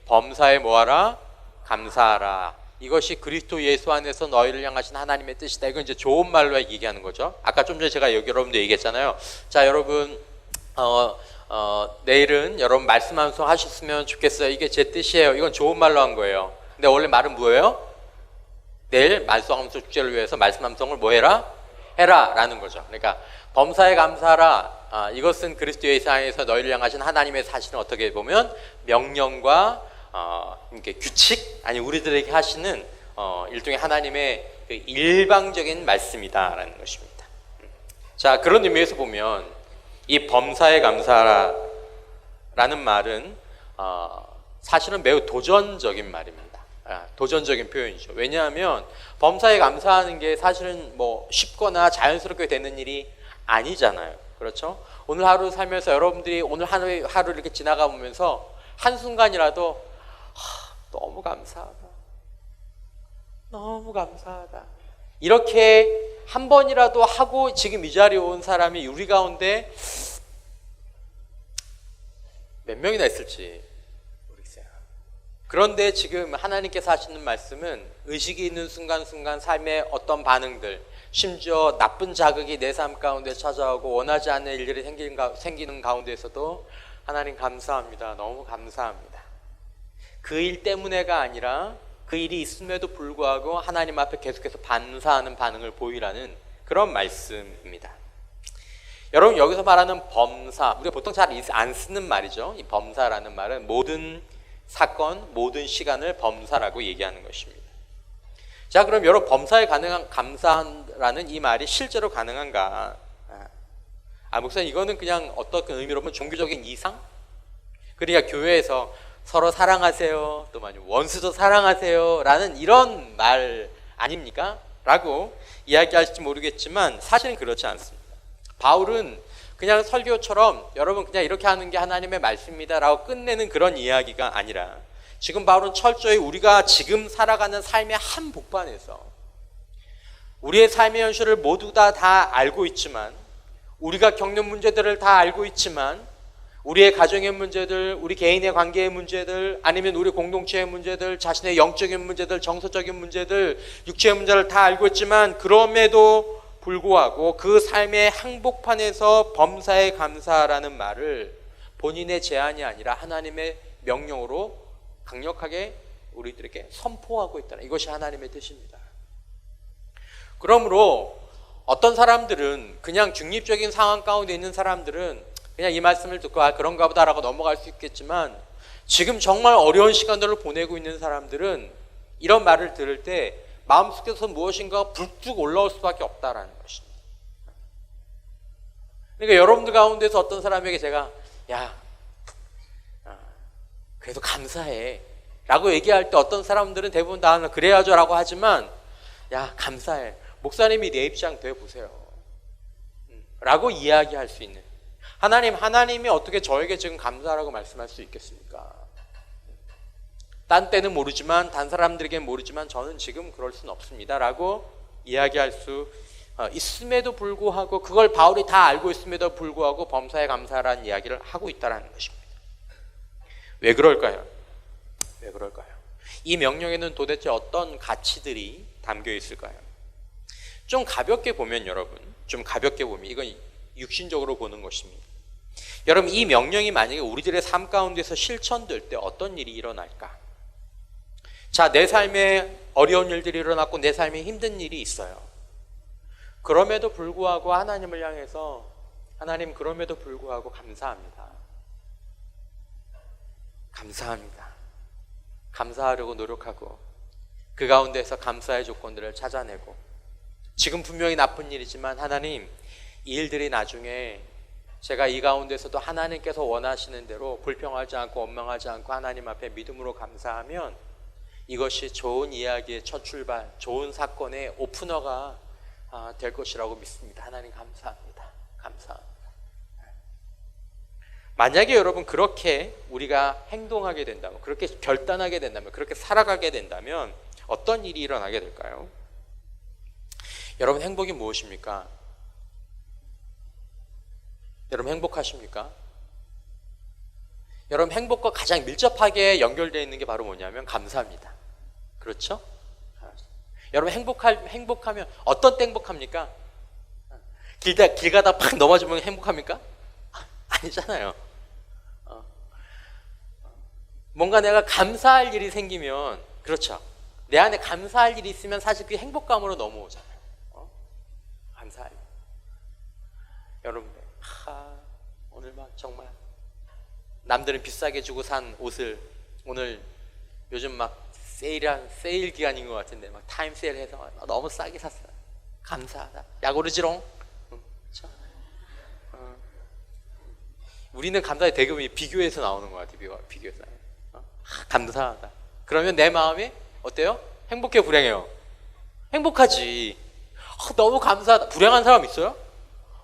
범사에 뭐하라? 감사하라. 이것이 그리스도 예수 안에서 너희를 향하신 하나님의 뜻이다. 이건 이제 좋은 말로 얘기하는 거죠. 아까 좀 전에 제가 여러분도 얘기했잖아요. 자, 여러분 내일은 여러분 말씀 암송 하셨으면 좋겠어요. 이게 제 뜻이에요. 이건 좋은 말로 한 거예요. 근데 원래 말은 뭐예요? 내일 말씀 암송 축제를 위해서 말씀 암송을 뭐 해라? 해라 라는 거죠. 그러니까 범사에 감사하라. 이것은 그리스도 예수 안에서 너희를 향하신 하나님의 사실은 어떻게 보면 명령과 이렇게 규칙, 아니 우리들에게 하시는 일종의 하나님의 그 일방적인 말씀이다라는 것입니다. 자, 그런 의미에서 보면 이 범사에 감사하라라는 말은 사실은 매우 도전적인 말입니다. 도전적인 표현이죠. 왜냐하면 범사에 감사하는 게 사실은 뭐 쉽거나 자연스럽게 되는 일이 아니잖아요. 그렇죠? 오늘 하루 살면서 여러분들이 오늘 하루 이렇게 지나가 보면서 한순간이라도 너무 감사하다. 너무 감사하다. 이렇게 한 번이라도 하고 지금 이 자리에 온 사람이 우리 가운데 몇 명이나 있을지 모르겠어요. 그런데 지금 하나님께서 하시는 말씀은 의식이 있는 순간순간 삶의 어떤 반응들, 심지어 나쁜 자극이 내 삶 가운데 찾아오고 원하지 않는 일들이 생기는 가운데에서도 하나님 감사합니다. 너무 감사합니다. 그 일 때문에가 아니라 그 일이 있음에도 불구하고 하나님 앞에 계속해서 감사하는 반응을 보이라는 그런 말씀입니다. 여러분, 여기서 말하는 범사, 우리가 보통 잘 안 쓰는 말이죠. 이 범사라는 말은 모든 사건, 모든 시간을 범사라고 얘기하는 것입니다. 자, 그럼 여러분, 범사에 가능한 감사라는 이 말이 실제로 가능한가? 목사님, 이거는 그냥 어떤 의미로 보면 종교적인 이상? 그러니까 교회에서 서로 사랑하세요, 또 원수도 사랑하세요 라는 이런 말 아닙니까? 라고 이야기할지 모르겠지만 사실은 그렇지 않습니다. 바울은 그냥 설교처럼 여러분 그냥 이렇게 하는 게 하나님의 말씀입니다 라고 끝내는 그런 이야기가 아니라 지금 바울은 철저히 우리가 지금 살아가는 삶의 한복판에서 우리의 삶의 현실을 모두 다 알고 있지만, 우리가 겪는 문제들을 다 알고 있지만, 우리의 가정의 문제들, 우리 개인의 관계의 문제들, 아니면 우리 공동체의 문제들, 자신의 영적인 문제들, 정서적인 문제들, 육체의 문제를 다 알고 있지만 그럼에도 불구하고 그 삶의 항복판에서 범사에 감사라는 말을 본인의 제안이 아니라 하나님의 명령으로 강력하게 우리들에게 선포하고 있다는, 이것이 하나님의 뜻입니다. 그러므로 어떤 사람들은, 그냥 중립적인 상황 가운데 있는 사람들은 그냥 이 말씀을 듣고 그런가 보다라고 넘어갈 수 있겠지만, 지금 정말 어려운 시간들을 보내고 있는 사람들은 이런 말을 들을 때 마음속에서 무엇인가 불쭉 올라올 수밖에 없다라는 것입니다. 그러니까 여러분들 가운데서 어떤 사람에게 제가 그래도 감사해 라고 얘기할 때 어떤 사람들은 대부분 다 그래야죠 라고 하지만, 감사해, 목사님이 내 입장 돼보세요 라고 이야기할 수 있는, 하나님이 어떻게 저에게 지금 감사하라고 말씀할 수 있겠습니까? 딴 때는 모르지만, 단 사람들에게는 모르지만 저는 지금 그럴 수는 없습니다 라고 이야기할 수 있음에도 불구하고, 그걸 바울이 다 알고 있음에도 불구하고 범사에 감사하라는 이야기를 하고 있다는 것입니다. 왜 그럴까요? 왜 그럴까요? 이 명령에는 도대체 어떤 가치들이 담겨 있을까요? 좀 가볍게 보면, 여러분, 좀 가볍게 보면 이건 육신적으로 보는 것입니다. 여러분, 이 명령이 만약에 우리들의 삶 가운데서 실천될 때 어떤 일이 일어날까? 자, 내 삶에 어려운 일들이 일어났고 내 삶에 힘든 일이 있어요. 그럼에도 불구하고 하나님을 향해서, 하나님, 그럼에도 불구하고 감사합니다. 감사합니다. 감사하려고 노력하고 그 가운데서 감사의 조건들을 찾아내고, 지금 분명히 나쁜 일이지만 하나님, 이 일들이 나중에 제가 이 가운데서도 하나님께서 원하시는 대로 불평하지 않고 원망하지 않고 하나님 앞에 믿음으로 감사하면 이것이 좋은 이야기의 첫 출발, 좋은 사건의 오프너가 될 것이라고 믿습니다. 하나님 감사합니다. 감사합니다. 만약에 여러분 그렇게 우리가 행동하게 된다면, 그렇게 결단하게 된다면, 그렇게 살아가게 된다면 어떤 일이 일어나게 될까요? 여러분, 행복이 무엇입니까? 여러분, 행복하십니까? 여러분 행복과 가장 밀접하게 연결되어 있는 게 바로 뭐냐면 감사입니다. 그렇죠? 여러분 행복하면 어떤 때 행복합니까? 길 가다 팍 넘어지면 행복합니까? 아니잖아요. 뭔가 내가 감사할 일이 생기면, 그렇죠, 내 안에 감사할 일이 있으면 사실 그게 행복감으로 넘어오잖아요. 감사할 일. 여러분들 오늘 막 정말 남들은 비싸게 주고 산 옷을 오늘 요즘 막 세일 기간인 것 같은데 막 타임 세일해서 너무 싸게 샀어요. 감사하다. 야 오르지롱. 그렇죠? 우리는 감사의 대금이 비교해서 나오는 것 같아요. 비교해서. 감사하다. 그러면 내 마음이 어때요? 행복해, 불행해요? 행복하지. 너무 감사하다. 불행한 사람 있어요?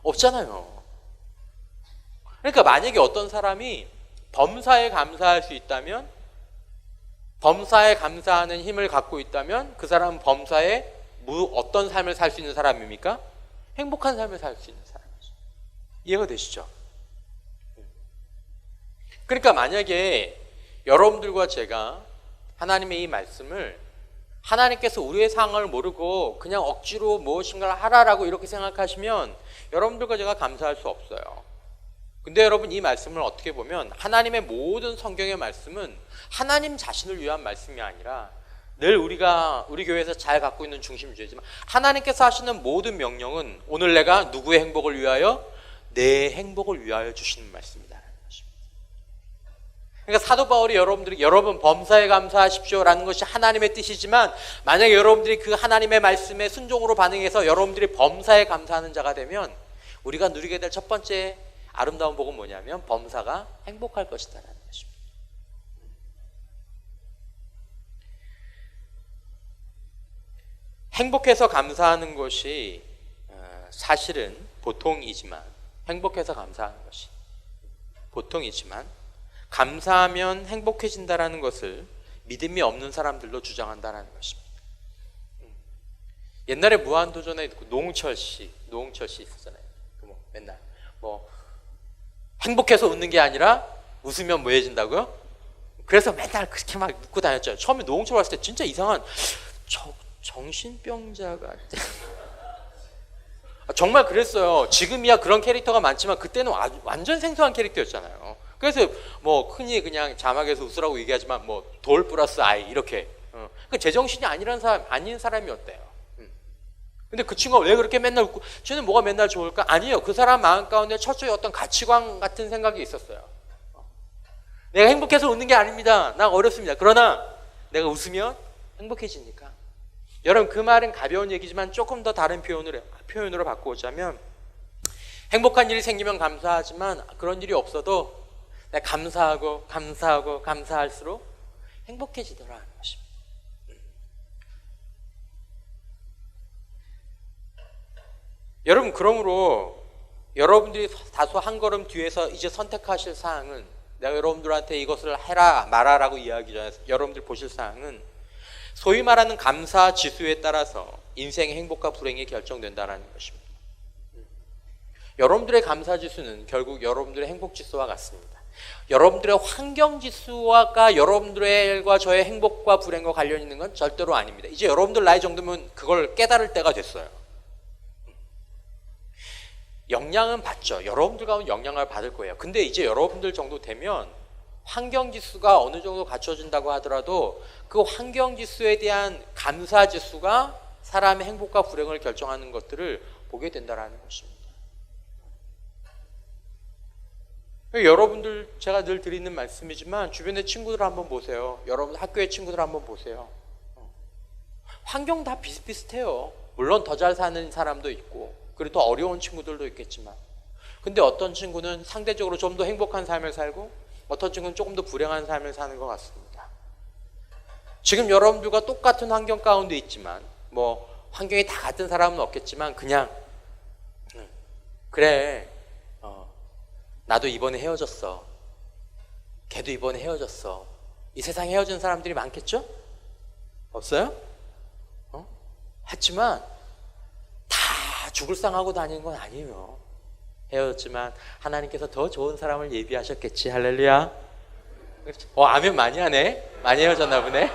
없잖아요. 그러니까 만약에 어떤 사람이 범사에 감사할 수 있다면, 범사에 감사하는 힘을 갖고 있다면 그 사람은 범사에 어떤 삶을 살 수 있는 사람입니까? 행복한 삶을 살 수 있는 사람이죠. 이해가 되시죠? 그러니까 만약에 여러분들과 제가 하나님의 이 말씀을, 하나님께서 우리의 상황을 모르고 그냥 억지로 무엇인가를 하라라고 이렇게 생각하시면 여러분들과 제가 감사할 수 없어요. 근데 여러분 이 말씀을 어떻게 보면 하나님의 모든 성경의 말씀은 하나님 자신을 위한 말씀이 아니라 늘 우리 교회에서 잘 갖고 있는 중심주의지만 하나님께서 하시는 모든 명령은 오늘 내가 누구의 행복을 위하여? 내 행복을 위하여 주시는 말씀이다. 그러니까 사도 바울이 여러분 범사에 감사하십시오라는 것이 하나님의 뜻이지만 만약에 여러분들이 그 하나님의 말씀에 순종으로 반응해서 여러분들이 범사에 감사하는 자가 되면 우리가 누리게 될 첫 번째 아름다운 복은 뭐냐면 범사가 행복할 것이다라는 것입니다. 행복해서 감사하는 것이 사실은 보통이지만, 행복해서 감사하는 것이 보통이지만 감사하면 행복해진다라는 것을 믿음이 없는 사람들도 주장한다라는 것입니다. 옛날에 무한도전에 노홍철 씨 있었잖아요. 맨날 행복해서 웃는 게 아니라 웃으면 뭐해진다고요? 그래서 맨날 그렇게 막 웃고 다녔죠. 처음에 노홍철 왔을 때 진짜 이상한 정신병자가 정말 그랬어요. 지금이야 그런 캐릭터가 많지만 그때는 완전 생소한 캐릭터였잖아요. 그래서 흔히 그냥 자막에서 웃으라고 얘기하지만 돌 플러스 아이 이렇게 제정신이 아닌 사람이었대요. 근데 그 친구가 왜 그렇게 맨날 웃고, 쟤는 뭐가 맨날 좋을까? 아니에요. 그 사람 마음 가운데 철저히 어떤 가치관 같은 생각이 있었어요. 내가 행복해서 웃는 게 아닙니다. 난 어렵습니다. 그러나 내가 웃으면 행복해지니까. 여러분 그 말은 가벼운 얘기지만 조금 더 다른 표현으로 바꾸자면 행복한 일이 생기면 감사하지만 그런 일이 없어도 내가 감사할수록 행복해지더라는 것입니다. 여러분 그러므로 여러분들이 다소 한 걸음 뒤에서 이제 선택하실 사항은, 내가 여러분들한테 이것을 해라 말아라고 이야기 전에 여러분들 보실 사항은 소위 말하는 감사 지수에 따라서 인생의 행복과 불행이 결정된다는 것입니다. 여러분들의 감사 지수는 결국 여러분들의 행복 지수와 같습니다. 여러분들의 환경 지수가 여러분들과 저의 행복과 불행과 관련 있는 건 절대로 아닙니다. 이제 여러분들 나이 정도면 그걸 깨달을 때가 됐어요. 영향은 받죠. 여러분들 가운데 영향을 받을 거예요. 근데 이제 여러분들 정도 되면 환경 지수가 어느 정도 갖춰진다고 하더라도 그 환경 지수에 대한 감사 지수가 사람의 행복과 불행을 결정하는 것들을 보게 된다는 것입니다. 여러분들, 제가 늘 드리는 말씀이지만 주변의 친구들 한번 보세요. 여러분 학교의 친구들 한번 보세요. 환경 다 비슷비슷해요. 물론 더 잘 사는 사람도 있고 그리고 더 어려운 친구들도 있겠지만, 근데 어떤 친구는 상대적으로 좀 더 행복한 삶을 살고 어떤 친구는 조금 더 불행한 삶을 사는 것 같습니다. 지금 여러분들과 똑같은 환경 가운데 있지만 환경이 다 같은 사람은 없겠지만 그냥 그래 나도 이번에 헤어졌어, 걔도 이번에 헤어졌어, 이 세상에 헤어진 사람들이 많겠죠? 없어요? 하지만 다 죽을 상하고 다니는 건 아니에요. 헤어졌지만 하나님께서 더 좋은 사람을 예비하셨겠지. 할렐루야. 아멘 많이 하네. 많이 헤어졌나 보네.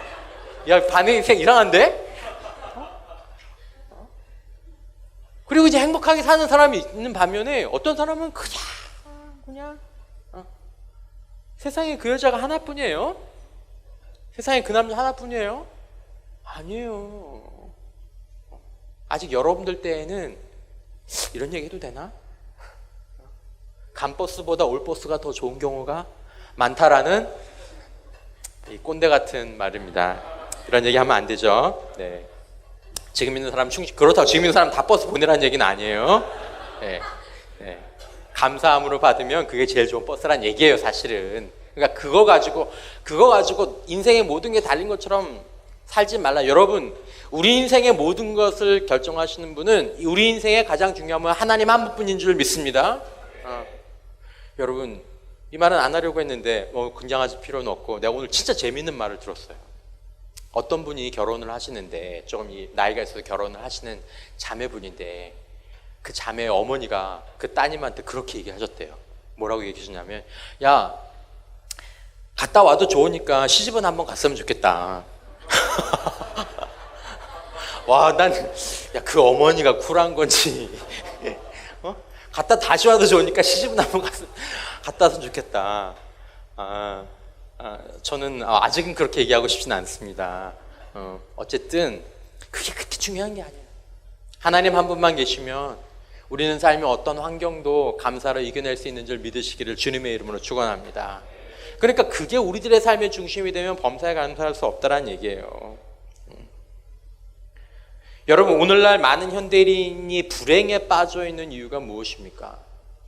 야, 반응이 이상한데? 그리고 이제 행복하게 사는 사람이 있는 반면에 어떤 사람은 그냥 세상에 그 여자가 하나뿐이에요? 세상에 그 남자 하나뿐이에요? 아니에요. 아직 여러분들 때에는 이런 얘기 해도 되나? 간버스보다 올버스가 더 좋은 경우가 많다라는 이 꼰대 같은 말입니다. 이런 얘기 하면 안 되죠. 네. 지금 있는 사람 그렇다고 지금 있는 사람 다 버스 보내라는 얘기는 아니에요. 네. 네. 감사함으로 받으면 그게 제일 좋은 버스란 얘기예요, 사실은. 그러니까 그거 가지고 인생의 모든 게 달린 것처럼 살지 말라. 여러분, 우리 인생의 모든 것을 결정하시는 분은 우리 인생의 가장 중요한 건 하나님 한 분뿐인 줄 믿습니다. 여러분, 이 말은 안 하려고 했는데 긴장하실 필요는 없고, 내가 오늘 진짜 재밌는 말을 들었어요. 어떤 분이 결혼을 하시는데, 조금 나이가 있어서 결혼을 하시는 자매분인데, 그 자매의 어머니가 그 따님한테 그렇게 얘기하셨대요. 뭐라고 얘기하셨냐면, 야, 갔다 와도 좋으니까 시집은 한번 갔으면 좋겠다. 와, 그 어머니가 쿨한 건지, 갔다 다시 와도 좋으니까 시집은 한번 갔다 왔으면 좋겠다. 저는 아직은 그렇게 얘기하고 싶지는 않습니다. 어쨌든 그게 그렇게 중요한 게 아니에요. 하나님 한 분만 계시면 우리는 삶의 어떤 환경도 감사로 이겨낼 수 있는 줄 믿으시기를 주님의 이름으로 축원합니다. 그러니까 그게 우리들의 삶의 중심이 되면 범사에 감사할 수 없다라는 얘기예요. 여러분, 오늘날 많은 현대인이 불행에 빠져 있는 이유가 무엇입니까?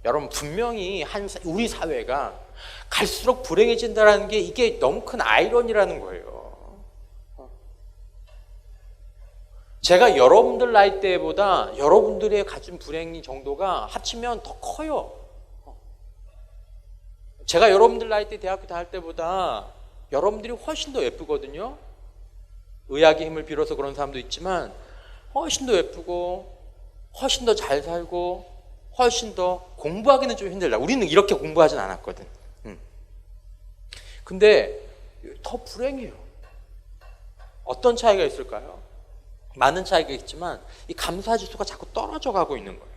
여러분, 분명히 우리 사회가 갈수록 불행해진다는 게 이게 너무 큰 아이러니라는 거예요. 제가 여러분들 나이대보다 여러분들의 가진 불행 정도가 합치면 더 커요. 제가 여러분들 나이대 대학교 다닐 때보다 여러분들이 훨씬 더 예쁘거든요. 의학의 힘을 빌어서 그런 사람도 있지만 훨씬 더 예쁘고 훨씬 더 잘 살고 훨씬 더 공부하기는 좀 힘들다. 우리는 이렇게 공부하진 않았거든. 근데 더 불행해요. 어떤 차이가 있을까요? 많은 차이가 있지만 이 감사 지수가 자꾸 떨어져 가고 있는 거예요.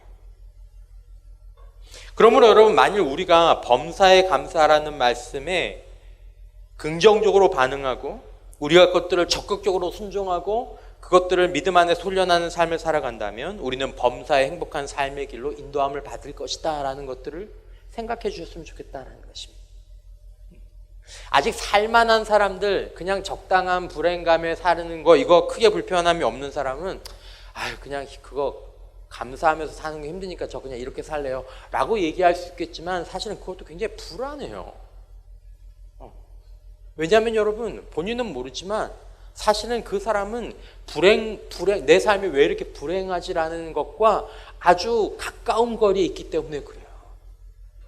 그러므로 여러분, 만일 우리가 범사에 감사라는 말씀에 긍정적으로 반응하고 우리가 그것들을 적극적으로 순종하고 그것들을 믿음 안에 훈련하는 삶을 살아간다면 우리는 범사의 행복한 삶의 길로 인도함을 받을 것이다 라는 것들을 생각해 주셨으면 좋겠다는 것입니다. 아직 살만한 사람들, 그냥 적당한 불행감에 사는 거, 이거 크게 불편함이 없는 사람은 그냥 그거 감사하면서 사는 게 힘드니까 저 그냥 이렇게 살래요 라고 얘기할 수 있겠지만 사실은 그것도 굉장히 불안해요. 왜냐하면 여러분, 본인은 모르지만 사실은 그 사람은 내 삶이 왜 이렇게 불행하지라는 것과 아주 가까운 거리에 있기 때문에 그래요.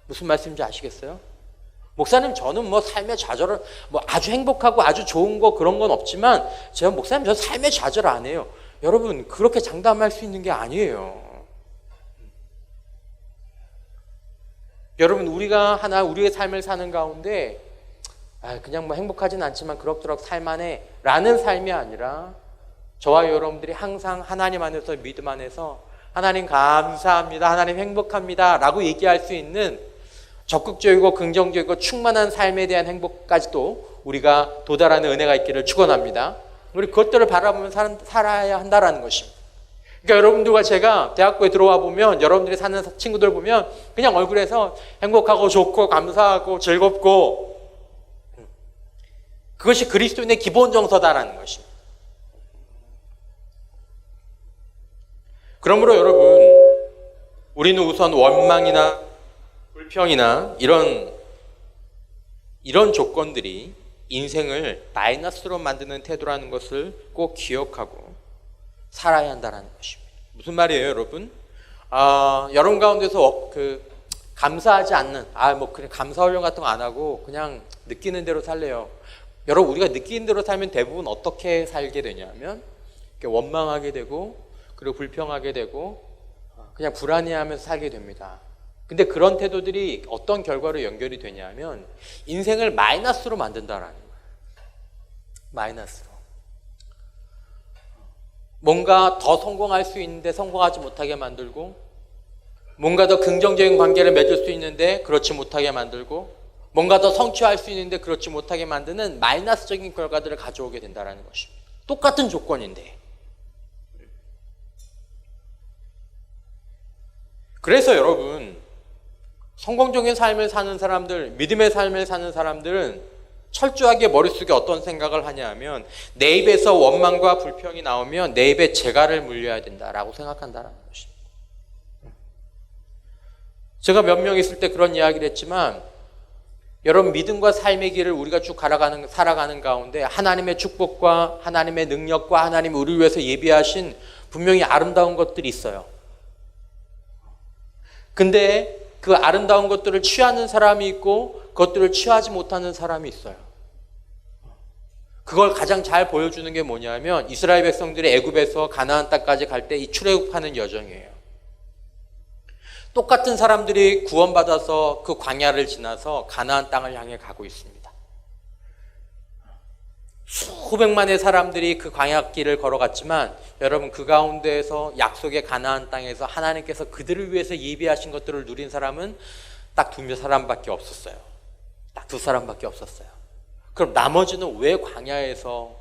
무슨 말씀인지 아시겠어요? 목사님, 저는 삶의 좌절을 아주 행복하고 아주 좋은 거 그런 건 없지만 제가 목사님, 저 삶의 좌절 안 해요. 여러분, 그렇게 장담할 수 있는 게 아니에요. 여러분, 우리가 우리의 삶을 사는 가운데 그냥 행복하진 않지만 그럭저럭 살만해 라는 삶이 아니라 저와 여러분들이 항상 하나님 안에서 믿음 안에서 하나님 감사합니다, 하나님 행복합니다 라고 얘기할 수 있는 적극적이고 긍정적이고 충만한 삶에 대한 행복까지도 우리가 도달하는 은혜가 있기를 축원합니다. 우리 그것들을 바라보면 살아야 한다라는 것입니다. 그러니까 여러분들과 제가 대학교에 들어와 보면 여러분들이 사는 친구들 보면 그냥 얼굴에서 행복하고 좋고 감사하고 즐겁고, 그것이 그리스도인의 기본 정서다라는 것입니다. 그러므로 여러분, 우리는 우선 원망이나 불평이나 이런 조건들이 인생을 마이너스로 만드는 태도라는 것을 꼭 기억하고 살아야 한다는 것입니다. 무슨 말이에요, 여러분? 여러분 가운데서 감사하지 않는, 그냥 감사 훈련 같은 거 안 하고 그냥 느끼는 대로 살래요. 여러분, 우리가 느끼는 대로 살면 대부분 어떻게 살게 되냐면 원망하게 되고, 그리고 불평하게 되고, 그냥 불안해하면서 살게 됩니다. 근데 그런 태도들이 어떤 결과로 연결이 되냐면 인생을 마이너스로 만든다라는 거예요. 마이너스로. 뭔가 더 성공할 수 있는데 성공하지 못하게 만들고, 뭔가 더 긍정적인 관계를 맺을 수 있는데 그렇지 못하게 만들고, 뭔가 더 성취할 수 있는데 그렇지 못하게 만드는 마이너스적인 결과들을 가져오게 된다는 것입니다. 똑같은 조건인데. 그래서 여러분, 성공적인 삶을 사는 사람들, 믿음의 삶을 사는 사람들은 철저하게 머릿속에 어떤 생각을 하냐 하면 내 입에서 원망과 불평이 나오면 내 입에 재갈을 물려야 된다라고 생각한다는 것입니다. 제가 몇 명 있을 때 그런 이야기를 했지만, 여러분, 믿음과 삶의 길을 우리가 쭉 살아가는 가운데 하나님의 축복과 하나님의 능력과 하나님이 우리를 위해서 예비하신 분명히 아름다운 것들이 있어요. 근데 그 아름다운 것들을 취하는 사람이 있고 그것들을 취하지 못하는 사람이 있어요. 그걸 가장 잘 보여주는 게 뭐냐면 이스라엘 백성들이 애굽에서 가나안 땅까지 갈 때 이 출애굽하는 여정이에요. 똑같은 사람들이 구원받아서 그 광야를 지나서 가나안 땅을 향해 가고 있습니다. 수백만의 사람들이 그 광야길을 걸어갔지만 여러분, 그 가운데에서 약속의 가나안 땅에서 하나님께서 그들을 위해서 예비하신 것들을 누린 사람은 딱 두 사람밖에 없었어요. 딱 두 사람밖에 없었어요. 그럼 나머지는 왜 광야에서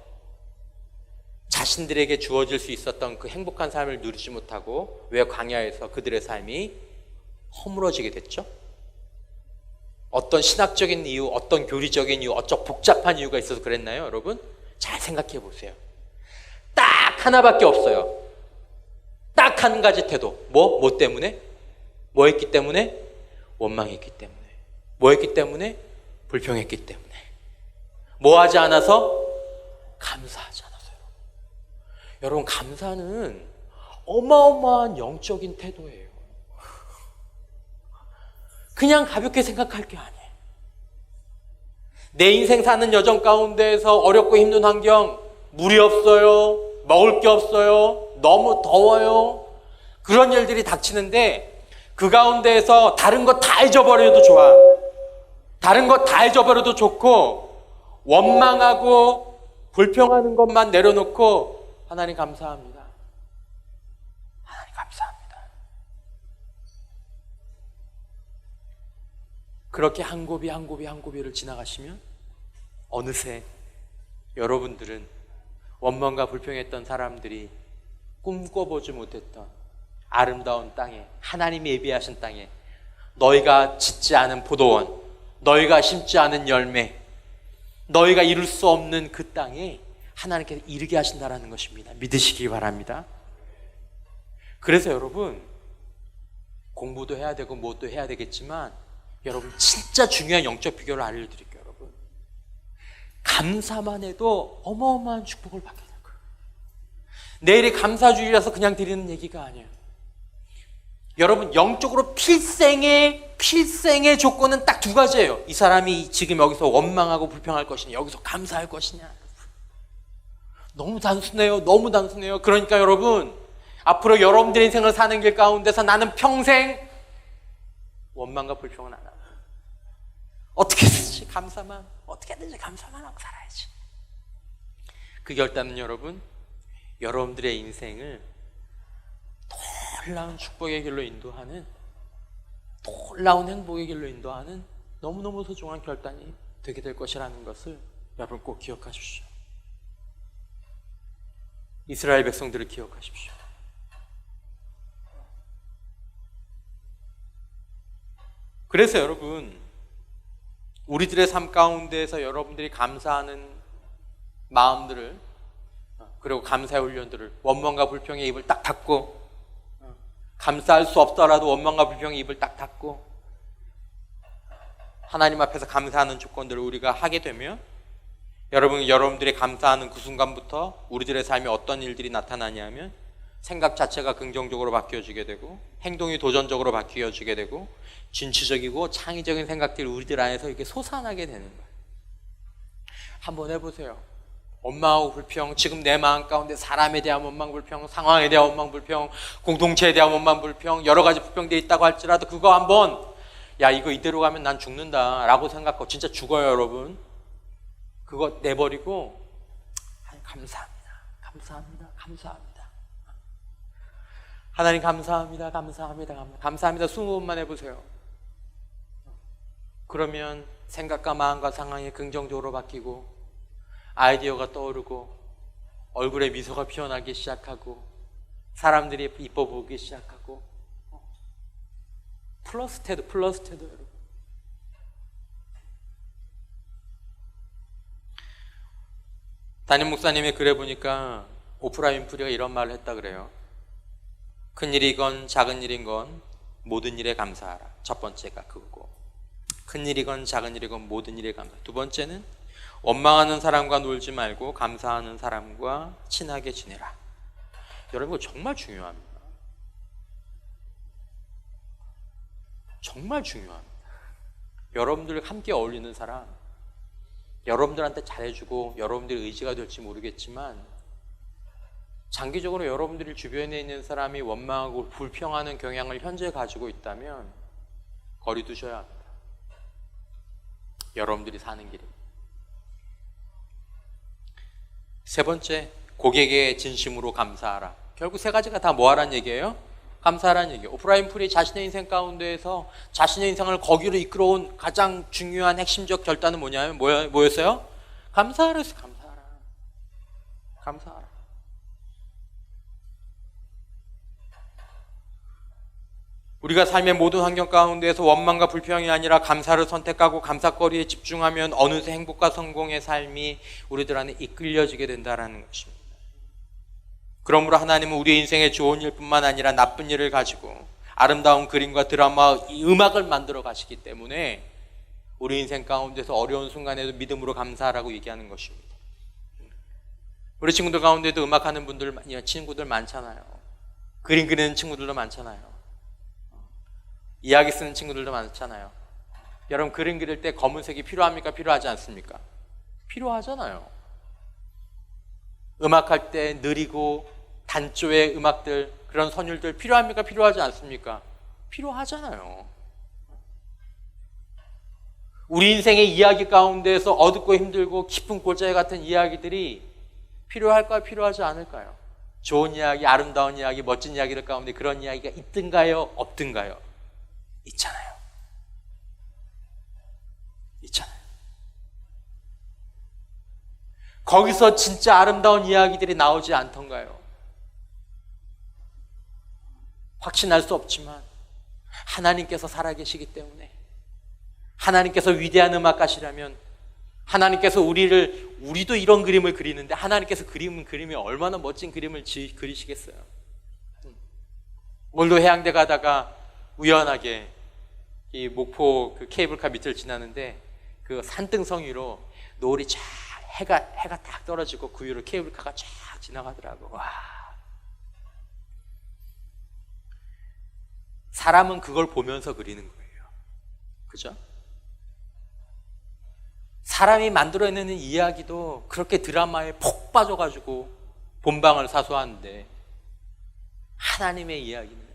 자신들에게 주어질 수 있었던 그 행복한 삶을 누리지 못하고 왜 광야에서 그들의 삶이 허물어지게 됐죠? 어떤 신학적인 이유, 어떤 교리적인 이유, 어쩌 복잡한 이유가 있어서 그랬나요, 여러분? 잘 생각해 보세요. 딱 하나밖에 없어요. 딱 한 가지 태도. 뭐 때문에? 뭐 했기 때문에? 원망했기 때문에. 뭐 했기 때문에? 불평했기 때문에. 뭐 하지 않아서? 감사하지 않아서요. 여러분, 감사는 어마어마한 영적인 태도예요. 그냥 가볍게 생각할 게 아니에요. 내 인생 사는 여정 가운데에서 어렵고 힘든 환경, 물이 없어요, 먹을 게 없어요, 너무 더워요, 그런 일들이 닥치는데 그 가운데에서 다른 거 다 잊어버려도 좋아. 다른 거 다 잊어버려도 좋고 원망하고 불평하는 것만 내려놓고 하나님 감사합니다. 하나님 감사합니다. 그렇게 한 고비 한 고비 한 고비를 지나가시면 어느새 여러분들은 원망과 불평했던 사람들이 꿈꿔보지 못했던 아름다운 땅에, 하나님이 예비하신 땅에, 너희가 짓지 않은 포도원, 너희가 심지 않은 열매, 너희가 이룰 수 없는 그 땅에 하나님께서 이르게 하신다라는 것입니다. 믿으시기 바랍니다. 그래서 여러분, 공부도 해야 되고 무엇도 해야 되겠지만 여러분, 진짜 중요한 영적 비결을 알려드릴게요. 여러분, 감사만 해도 어마어마한 축복을 받게 될 거예요. 내일이 감사주일이라서 그냥 드리는 얘기가 아니에요. 여러분, 영적으로 필생의 조건은 딱 두 가지예요. 이 사람이 지금 여기서 원망하고 불평할 것이냐, 여기서 감사할 것이냐. 너무 단순해요. 너무 단순해요. 그러니까 여러분, 앞으로 여러분들의 인생을 사는 길 가운데서 나는 평생 원망과 불평은 안 하고 어떻게든지 감사만, 어떻게든지 감사만 하고 살아야지. 그 결단은 여러분, 여러분들의 인생을 놀라운 축복의 길로 인도하는, 놀라운 행복의 길로 인도하는 너무너무 소중한 결단이 되게 될 것이라는 것을 여러분 꼭 기억하십시오. 이스라엘 백성들을 기억하십시오. 그래서 여러분, 우리들의 삶 가운데에서 여러분들이 감사하는 마음들을, 그리고 감사의 훈련들을, 원망과 불평의 입을 딱 닫고, 감사할 수 없더라도 원망과 불평의 입을 딱 닫고 하나님 앞에서 감사하는 조건들을 우리가 하게 되면 여러분들이 감사하는 그 순간부터 우리들의 삶에 어떤 일들이 나타나냐면 생각 자체가 긍정적으로 바뀌어지게 되고 행동이 도전적으로 바뀌어지게 되고 진취적이고 창의적인 생각들이 우리들 안에서 이렇게 솟아나게 되는 거예요. 한번 해보세요. 원망하고 불평, 지금 내 마음 가운데 사람에 대한 원망 불평, 상황에 대한 원망 불평, 공동체에 대한 원망 불평, 여러 가지 불평들이 있다고 할지라도 그거 한번 야, 이거 이대로 가면 난 죽는다 라고 생각하고 진짜 죽어요, 여러분. 그거 내버리고 감사합니다, 감사합니다, 감사합니다. 하나님 감사합니다, 감사합니다, 감사합니다 20번만 해보세요. 그러면 생각과 마음과 상황이 긍정적으로 바뀌고 아이디어가 떠오르고 얼굴에 미소가 피어나기 시작하고 사람들이 이뻐 보기 시작하고 플러스 태도 여러분. 담임 목사님의 글에 보니까 오프라 윈프리가 이런 말을 했다 그래요. 큰 일이건 작은 일이건 모든 일에 감사하라. 첫 번째가 그거고, 큰 일이건 작은 일이건 모든 일에 감사. 두 번째는 원망하는 사람과 놀지 말고 감사하는 사람과 친하게 지내라. 여러분, 이거 정말 중요합니다. 정말 중요합니다. 여러분들 함께 어울리는 사람, 여러분들한테 잘해주고 여러분들의 의지가 될지 모르겠지만 장기적으로 여러분들이 주변에 있는 사람이 원망하고 불평하는 경향을 현재 가지고 있다면 거리 두셔야 합니다. 여러분들이 사는 길이. 세 번째, 고객에게 진심으로 감사하라. 결국 세 가지가 다 뭐 하라는 얘기예요? 감사하라는 얘기예요. 오프라 윈프리 자신의 인생 가운데에서 자신의 인생을 거기로 이끌어온 가장 중요한 핵심적 결단은 뭐였어요? 감사하라. 감사하라. 우리가 삶의 모든 환경 가운데에서 원망과 불평이 아니라 감사를 선택하고 감사거리에 집중하면 어느새 행복과 성공의 삶이 우리들 안에 이끌려지게 된다는 것입니다. 그러므로 하나님은 우리의 인생에 좋은 일뿐만 아니라 나쁜 일을 가지고 아름다운 그림과 드라마, 음악을 만들어 가시기 때문에 우리 인생 가운데서 어려운 순간에도 믿음으로 감사하라고 얘기하는 것입니다. 우리 친구들 가운데도 음악하는 친구들 많잖아요. 그림 그리는 친구들도 많잖아요. 이야기 쓰는 친구들도 많잖아요. 여러분, 그림 그릴 때 검은색이 필요합니까? 필요하지 않습니까? 필요하잖아요. 음악할 때 느리고 단조의 음악들, 그런 선율들 필요합니까? 필요하지 않습니까? 필요하잖아요. 우리 인생의 이야기 가운데에서 어둡고 힘들고 깊은 골짜기 같은 이야기들이 필요할까요? 필요하지 않을까요? 좋은 이야기, 아름다운 이야기, 멋진 이야기들 가운데 그런 이야기가 있든가요? 없든가요? 있잖아요. 있잖아요. 거기서 진짜 아름다운 이야기들이 나오지 않던가요? 확신할 수 없지만 하나님께서 살아계시기 때문에, 하나님께서 위대한 음악가시라면, 하나님께서 우리도 이런 그림을 그리는데 하나님께서 그림이 얼마나 멋진 그림을 그리시겠어요. 오늘도 해양대 가다가 우연하게 이 목포 그 케이블카 밑을 지나는데 그 산등성 위로 노을이 쫙 해가 딱 떨어지고 그 위로 케이블카가 쫙 지나가더라고. 와. 사람은 그걸 보면서 그리는 거예요. 그죠? 사람이 만들어내는 이야기도 그렇게 드라마에 폭 빠져가지고 본방을 사수하는데, 하나님의 이야기는,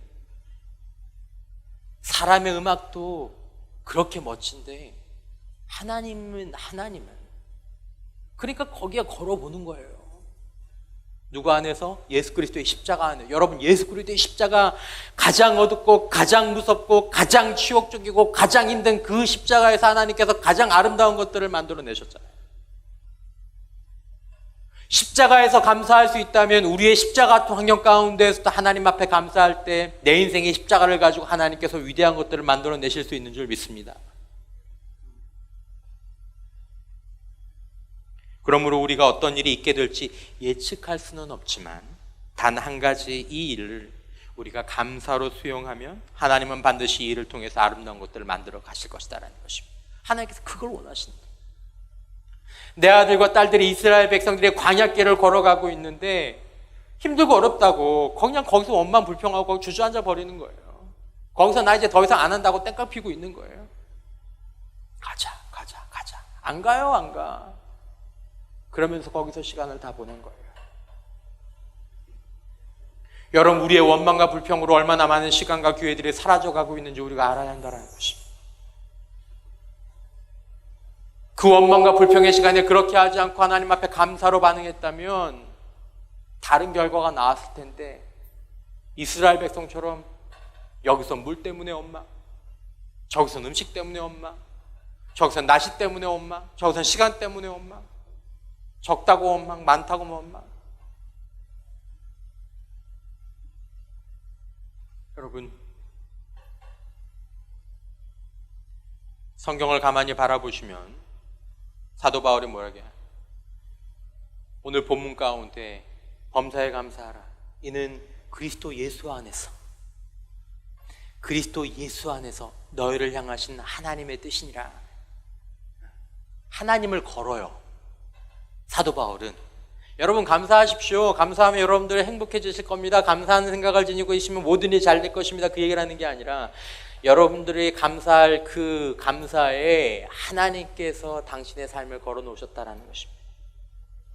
사람의 음악도 그렇게 멋진데 하나님은 그러니까 거기에 걸어보는 거예요. 누구 안에서? 예수 그리스도의 십자가 안에. 여러분, 예수 그리스도의 십자가 가장 어둡고 가장 무섭고 가장 치욕적이고 가장 힘든 그 십자가에서 하나님께서 가장 아름다운 것들을 만들어내셨잖아요. 십자가에서 감사할 수 있다면 우리의 십자가 환경 가운데서도 하나님 앞에 감사할 때 내 인생의 십자가를 가지고 하나님께서 위대한 것들을 만들어내실 수 있는 줄 믿습니다. 그러므로 우리가 어떤 일이 있게 될지 예측할 수는 없지만 단 한 가지, 이 일을 우리가 감사로 수용하면 하나님은 반드시 이 일을 통해서 아름다운 것들을 만들어 가실 것이다라는 것입니다. 하나님께서 그걸 원하신다. 내 아들과 딸들이 이스라엘 백성들이 광야길을 걸어가고 있는데 힘들고 어렵다고 그냥 거기서 원만 불평하고 거기 주저앉아 버리는 거예요. 거기서 나 이제 더 이상 안 한다고 땡깡 피고 있는 거예요. 가자. 안 가요, 안 가. 그러면서 거기서 시간을 다 보낸 거예요. 여러분, 우리의 원망과 불평으로 얼마나 많은 시간과 기회들이 사라져가고 있는지 우리가 알아야 한다는 것입니다. 그 원망과 불평의 시간에 그렇게 하지 않고 하나님 앞에 감사로 반응했다면 다른 결과가 나왔을 텐데, 이스라엘 백성처럼 여기서 물 때문에 원망, 저기선 음식 때문에 원망, 저기선 날씨 때문에 원망, 저기선 시간 때문에 원망, 적다고 원망, 많다고 원망. 여러분, 성경을 가만히 바라보시면 사도 바울이 뭐라고 해요? 오늘 본문 가운데 범사에 감사하라. 이는 그리스도 예수 안에서, 그리스도 예수 안에서 너희를 향하신 하나님의 뜻이니라. 하나님을 걸어요, 사도 바울은. 여러분 감사하십시오. 감사하면 여러분들 행복해지실 겁니다. 감사하는 생각을 지니고 계시면 모든 일이 잘 될 것입니다. 그 얘기를 하는 게 아니라, 여러분들이 감사할 그 감사에 하나님께서 당신의 삶을 걸어 놓으셨다는 것입니다.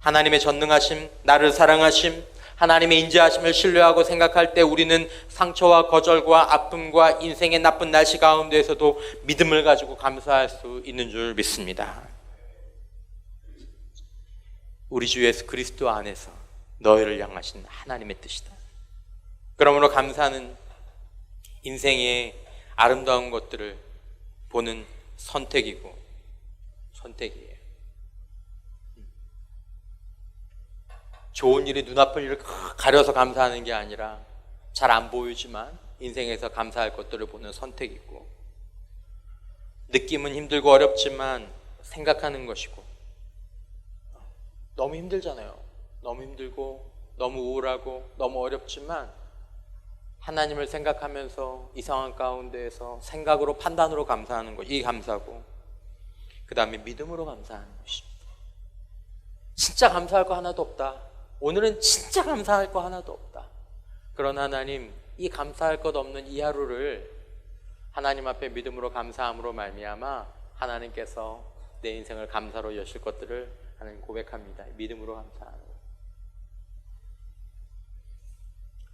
하나님의 전능하심, 나를 사랑하심, 하나님의 인자하심을 신뢰하고 생각할 때 우리는 상처와 거절과 아픔과 인생의 나쁜 날씨 가운데에서도 믿음을 가지고 감사할 수 있는 줄 믿습니다. 우리 주 예수 그리스도 안에서 너희를 향하신 하나님의 뜻이다. 그러므로 감사는 인생의 아름다운 것들을 보는 선택이에요. 좋은 일이, 눈앞을 일을 가려서 감사하는 게 아니라 잘 안 보이지만 인생에서 감사할 것들을 보는 선택이고, 느낌은 힘들고 어렵지만 생각하는 것이고. 너무 힘들잖아요. 너무 힘들고 너무 우울하고 너무 어렵지만 하나님을 생각하면서 이 상황 가운데에서 생각으로, 판단으로 감사하는 것, 이 감사고, 그 다음에 믿음으로 감사하는 것입니다. 진짜 감사할 거 하나도 없다. 오늘은 진짜 감사할 거 하나도 없다. 그런 하나님, 이 감사할 것 없는 이 하루를 하나님 앞에 믿음으로 감사함으로 말미암아 하나님께서 내 인생을 감사로 여실 것들을 하나님 고백합니다. 믿음으로 감사하는 것.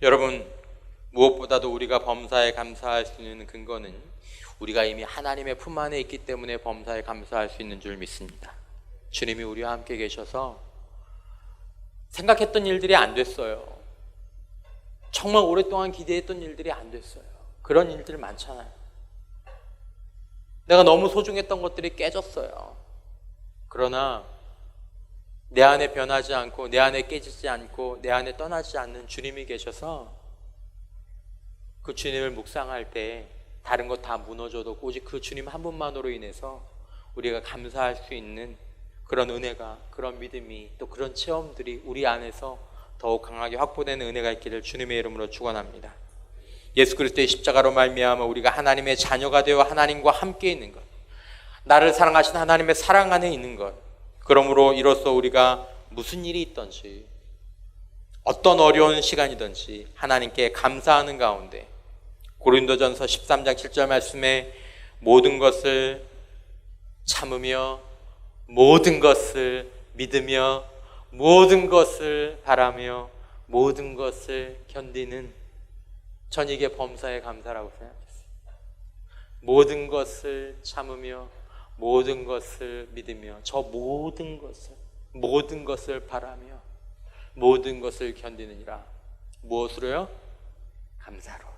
여러분, 무엇보다도 우리가 범사에 감사할 수 있는 근거는 우리가 이미 하나님의 품 안에 있기 때문에 범사에 감사할 수 있는 줄 믿습니다. 주님이 우리와 함께 계셔서 생각했던 일들이 안 됐어요. 정말 오랫동안 기대했던 일들이 안 됐어요. 그런 일들 많잖아요. 내가 너무 소중했던 것들이 깨졌어요. 그러나 내 안에 변하지 않고, 내 안에 깨지지 않고, 내 안에 떠나지 않는 주님이 계셔서 그 주님을 묵상할 때 다른 것 다 무너져도 오직 그 주님 한 분만으로 인해서 우리가 감사할 수 있는 그런 은혜가, 그런 믿음이, 또 그런 체험들이 우리 안에서 더욱 강하게 확보되는 은혜가 있기를 주님의 이름으로 축원합니다. 예수 그리스도의 십자가로 말미암아 우리가 하나님의 자녀가 되어 하나님과 함께 있는 것, 나를 사랑하신 하나님의 사랑 안에 있는 것, 그러므로 이로써 우리가 무슨 일이 있든지 어떤 어려운 시간이든지 하나님께 감사하는 가운데, 고린도전서 13장 7절 말씀에 모든 것을 참으며 모든 것을 믿으며 모든 것을 바라며 모든 것을 견디는, 전 이게 범사의 감사라고 생각했어요. 모든 것을 참으며 모든 것을 믿으며 저 모든 것을 바라며 모든 것을 견디느니라. 무엇으로요? 감사로.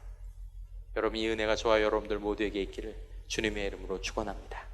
여러분, 이 은혜가 저와 여러분들 모두에게 있기를 주님의 이름으로 축원합니다.